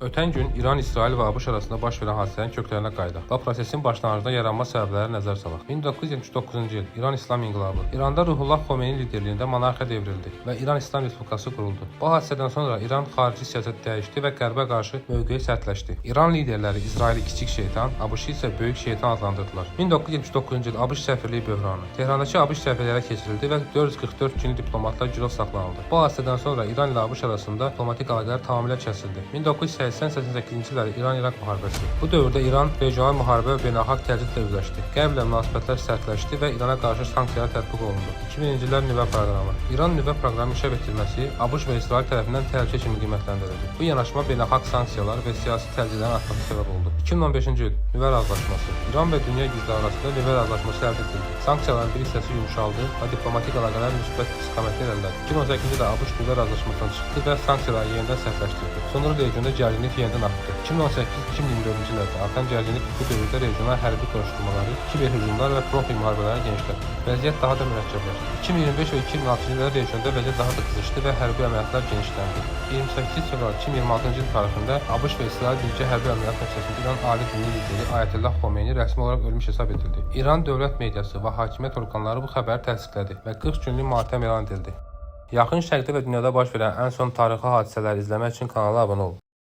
Ötən gün İran, İsrail və ABŞ arasında baş verən hadisələrin köklərinə qayıdaq və prosesin başlanğıcında yaranma səbəbləri nəzər salaq. 1979-cu il İran İslam İnqilabı. İranda Ruhullah Xomeyni liderliyində monarxiya devrildi və İran İslam Respublikası quruldu. Bu hadisədən sonra İran xarici siyasət dəyişdi və Qərbə qarşı mövqeyi sərtləşdi. İran liderləri İsraili kiçik şeytan, ABŞ-ı isə böyük şeytan adlandırdılar. 1979-cu il ABŞ səfirliyi böhranı. Tehrandakı ABŞ səfirliyi ələ keçirildi və 444 günlük diplomatlar girov saxlanıldı. Bu hadisədən sonra İran ilə ABŞ arasında diplomatik əlaqələr tamamilə kəsildi. 1988-ci illəri İran-İraq müharibəsi. Bu dövrdə İran regional müharibə və beynəlxalq təhdidlə üzləşdi. Qərblə münasibətlər sərtləşdi və İrana qarşı sanksiyalar tətbiq olundu. 2000-ci illər nüvə proqramı. İran nüvə proqramı inkişaf etdirilməsi ABŞ və İsrail tərəfindən təhlükə kimi qiymətləndirildi. Bu yanaşma beynəlxalq sanksiyalar və siyasi təcridlərin artmasına səbəb oldu. 2015-ci il nüvə razılaşması. İran və dünya gücləri arasında nüvə razılaşması əldə edildi. Sanksiyaların bir hissəsi yumşaldı və diplomatik əlaqələr müsbət istiqamətdə irəlilədi. 2018-ci ildə ABŞ nüvə razılaşmasından çıxdı və sanksiyaları yenidən sərtləşdirdi. Sonra regionda gərginlik yenidən artdı. 2018-2024-cü illərdə artan gərginlik bu dövrdə regional hərbi qarşıdurmaları, kiber hücumlar və proxi müharibələri genişlədi. Vəziyyət daha da mürəkkəbləşdi. 2025 və 2026-cı illərdə regionda vəziyyət daha da qızışdı və hərbi əməliyyatlar genişləndi. 28 fevral 2026-cı il tarixində ABŞ və İsrail birgə hərbi əməliyyat nəticəsində İran ali dini lideri Ayətullah Xomeyni rəsmi olaraq ölmüş hesab edildi. İran dövlət mediası və hakimiyyət orqanları bu xəbəri təsdiqlədi və 40 günlük matəm elan edildi. Yaxın Şərqdə və dünyada baş verən ən son tarixi hadisələri izləmək üçün kanala abunə olun.